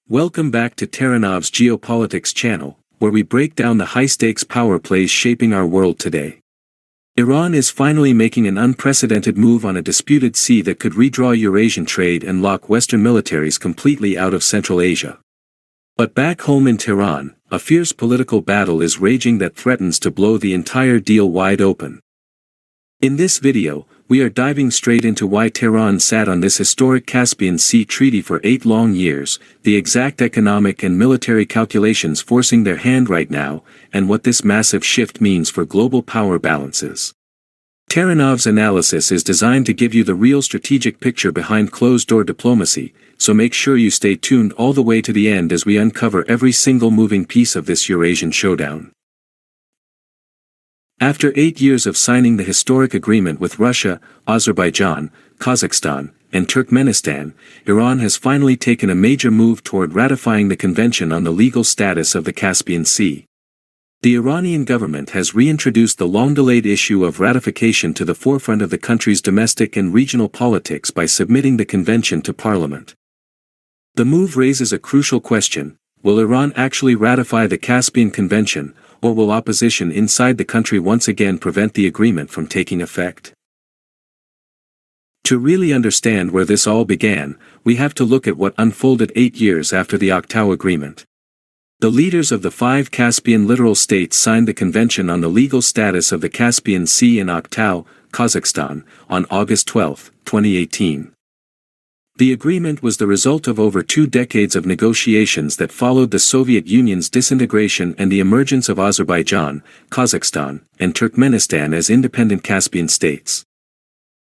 Welcome back to Tehran's Geopolitics channel, where we break down the high-stakes power plays shaping our world today. Iran is finally making an unprecedented move on a disputed sea that could redraw Eurasian trade and lock Western militaries completely out of Central Asia. But back home in Tehran, a fierce political battle is raging that threatens to blow the entire deal wide open. In this video, we are diving straight into why Tehran sat on this historic Caspian Sea treaty for 8 long years, the exact economic and military calculations forcing their hand right now, and what this massive shift means for global power balances. Tehran's analysis is designed to give you the real strategic picture behind closed-door diplomacy, so make sure you stay tuned all the way to the end as we uncover every single moving piece of this Eurasian showdown. After 8 years of signing the historic agreement with Russia, Azerbaijan, Kazakhstan, and Turkmenistan, Iran has finally taken a major move toward ratifying the Convention on the Legal Status of the Caspian Sea. The Iranian government has reintroduced the long-delayed issue of ratification to the forefront of the country's domestic and regional politics by submitting the convention to parliament. The move raises a crucial question: will Iran actually ratify the Caspian Convention, or will opposition inside the country once again prevent the agreement from taking effect? To really understand where this all began, we have to look at what unfolded 8 years after the Aktau agreement. The leaders of the 5 Caspian littoral states signed the Convention on the Legal Status of the Caspian Sea in Aktau, Kazakhstan, on August 12, 2018. The agreement was the result of over 2 decades of negotiations that followed the Soviet Union's disintegration and the emergence of Azerbaijan, Kazakhstan, and Turkmenistan as independent Caspian states.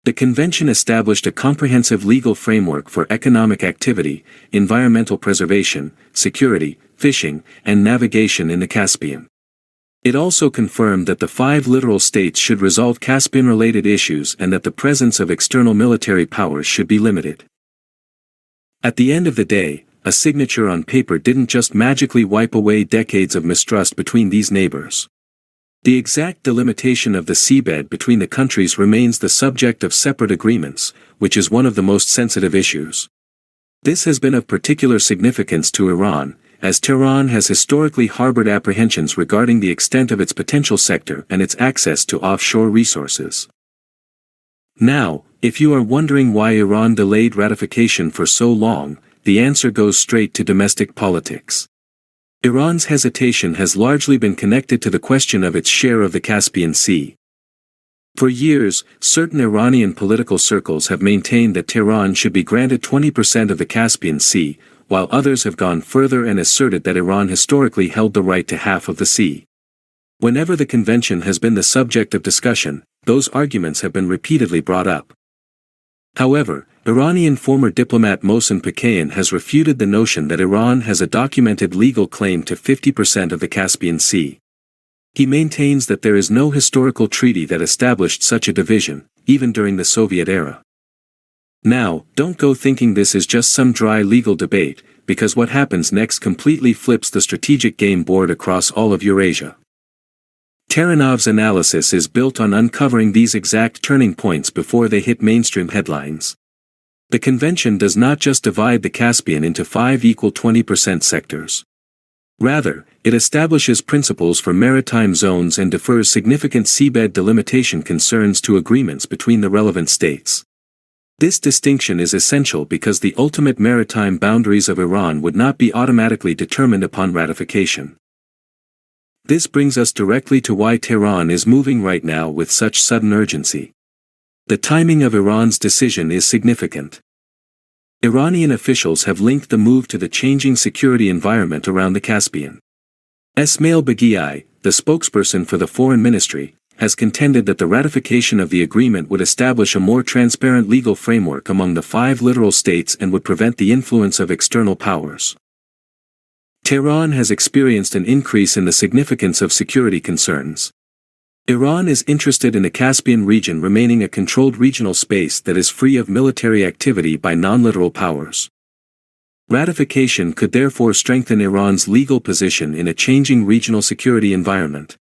The convention established a comprehensive legal framework for economic activity, environmental preservation, security, fishing, and navigation in the Caspian. It also confirmed that the 5 littoral states should resolve Caspian-related issues and that the presence of external military powers should be limited. At the end of the day, a signature on paper didn't just magically wipe away decades of mistrust between these neighbors. The exact delimitation of the seabed between the countries remains the subject of separate agreements, which is one of the most sensitive issues. This has been of particular significance to Iran, as Tehran has historically harbored apprehensions regarding the extent of its potential sector and its access to offshore resources. Now, if you are wondering why Iran delayed ratification for so long, the answer goes straight to domestic politics. Iran's hesitation has largely been connected to the question of its share of the Caspian Sea. For years, certain Iranian political circles have maintained that Tehran should be granted 20% of the Caspian Sea, while others have gone further and asserted that Iran historically held the right to half of the sea. Whenever the convention has been the subject of discussion, those arguments have been repeatedly brought up. However, Iranian former diplomat Mohsen Pakaian has refuted the notion that Iran has a documented legal claim to 50% of the Caspian Sea. He maintains that there is no historical treaty that established such a division, even during the Soviet era. Now, don't go thinking this is just some dry legal debate, because what happens next completely flips the strategic game board across all of Eurasia. Tehran's analysis is built on uncovering these exact turning points before they hit mainstream headlines. The convention does not just divide the Caspian into 5 equal 20% sectors. Rather, it establishes principles for maritime zones and defers significant seabed delimitation concerns to agreements between the relevant states. This distinction is essential because the ultimate maritime boundaries of Iran would not be automatically determined upon ratification. This brings us directly to why Tehran is moving right now with such sudden urgency. The timing of Iran's decision is significant. Iranian officials have linked the move to the changing security environment around the Caspian. Esmail Baghai, the spokesperson for the Foreign Ministry, has contended that the ratification of the agreement would establish a more transparent legal framework among the 5 littoral states and would prevent the influence of external powers. Tehran has experienced an increase in the significance of security concerns. Iran is interested in the Caspian region remaining a controlled regional space that is free of military activity by non-littoral powers. Ratification could therefore strengthen Iran's legal position in a changing regional security environment.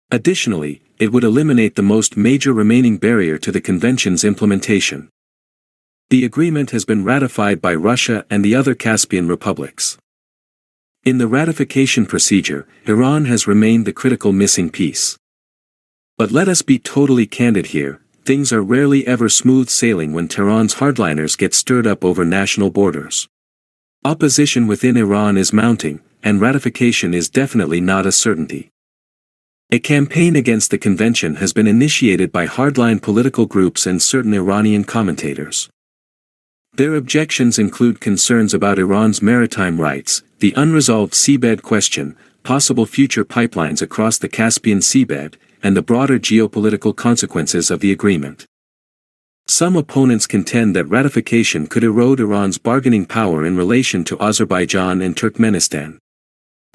Additionally, it would eliminate the most major remaining barrier to the convention's implementation: The agreement has been ratified by Russia and the other Caspian republics. In the ratification procedure, Iran has remained the critical missing piece. But let us be totally candid here, things are rarely ever smooth sailing when Tehran's hardliners get stirred up over national borders. Opposition within Iran is mounting, and ratification is definitely not a certainty. A campaign against the convention has been initiated by hardline political groups and certain Iranian commentators. Their objections include concerns about Iran's maritime rights, the unresolved seabed question, possible future pipelines across the Caspian seabed, and the broader geopolitical consequences of the agreement. Some opponents contend that ratification could erode Iran's bargaining power in relation to Azerbaijan and Turkmenistan.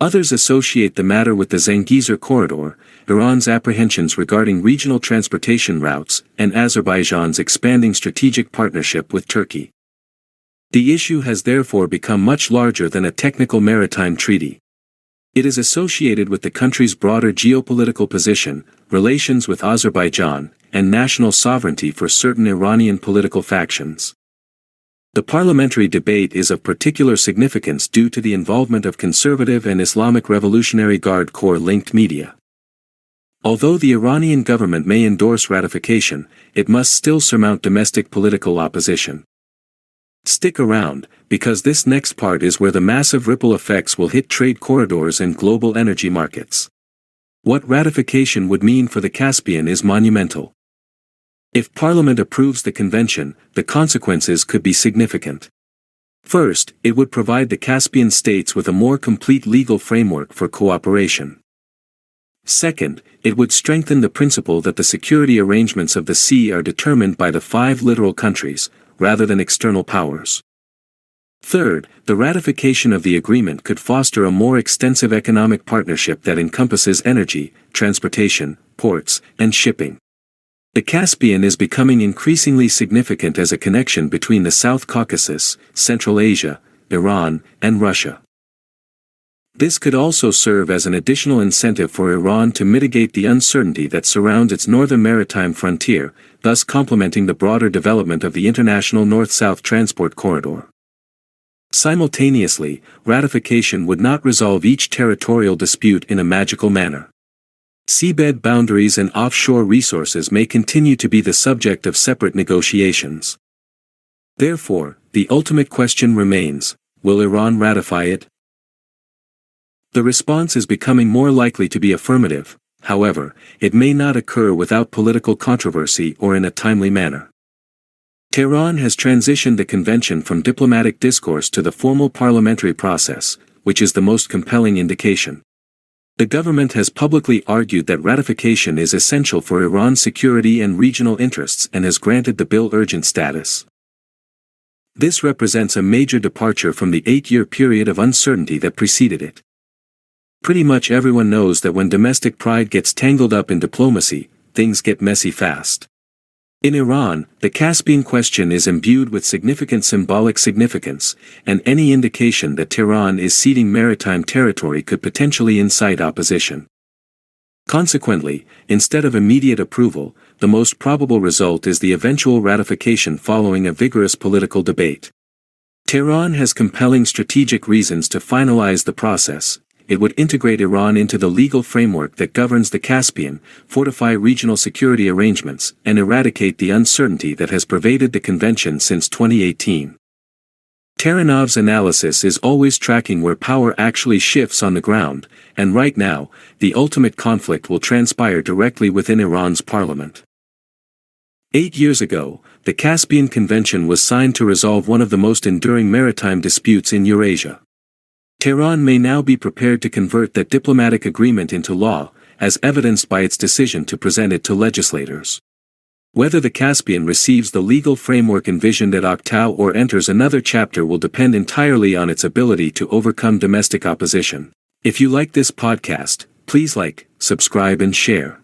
Others associate the matter with the Zangezur corridor, Iran's apprehensions regarding regional transportation routes, and Azerbaijan's expanding strategic partnership with Turkey. The issue has therefore become much larger than a technical maritime treaty. It is associated with the country's broader geopolitical position, relations with Azerbaijan, and national sovereignty for certain Iranian political factions. The parliamentary debate is of particular significance due to the involvement of conservative and Islamic Revolutionary Guard Corps-linked media. Although the Iranian government may endorse ratification, it must still surmount domestic political opposition. Stick around, because this next part is where the massive ripple effects will hit trade corridors and global energy markets. What ratification would mean for the Caspian is monumental. If Parliament approves the convention, the consequences could be significant. First, it would provide the Caspian states with a more complete legal framework for cooperation. Second, it would strengthen the principle that the security arrangements of the sea are determined by the 5 littoral countries, rather than external powers. Third, the ratification of the agreement could foster a more extensive economic partnership that encompasses energy, transportation, ports, and shipping. The Caspian is becoming increasingly significant as a connection between the South Caucasus, Central Asia, Iran, and Russia. This could also serve as an additional incentive for Iran to mitigate the uncertainty that surrounds its northern maritime frontier, thus complementing the broader development of the international north-south transport corridor. Simultaneously, ratification would not resolve each territorial dispute in a magical manner. Seabed boundaries and offshore resources may continue to be the subject of separate negotiations. Therefore, the ultimate question remains, will Iran ratify it? The response is becoming more likely to be affirmative, however, it may not occur without political controversy or in a timely manner. Tehran has transitioned the convention from diplomatic discourse to the formal parliamentary process, which is the most compelling indication. The government has publicly argued that ratification is essential for Iran's security and regional interests and has granted the bill urgent status. This represents a major departure from the 8-year period of uncertainty that preceded it. Pretty much everyone knows that when domestic pride gets tangled up in diplomacy, things get messy fast. In Iran, the Caspian question is imbued with significant symbolic significance, and any indication that Tehran is ceding maritime territory could potentially incite opposition. Consequently, instead of immediate approval, the most probable result is the eventual ratification following a vigorous political debate. Tehran has compelling strategic reasons to finalize the process. It would integrate Iran into the legal framework that governs the Caspian, fortify regional security arrangements, and eradicate the uncertainty that has pervaded the convention since 2018. Tehranov's analysis is always tracking where power actually shifts on the ground, and right now, the ultimate conflict will transpire directly within Iran's parliament. 8 years ago, the Caspian Convention was signed to resolve one of the most enduring maritime disputes in Eurasia. Tehran may now be prepared to convert that diplomatic agreement into law, as evidenced by its decision to present it to legislators. Whether the Caspian receives the legal framework envisioned at Aktau or enters another chapter will depend entirely on its ability to overcome domestic opposition. If you like this podcast, please like, subscribe and share.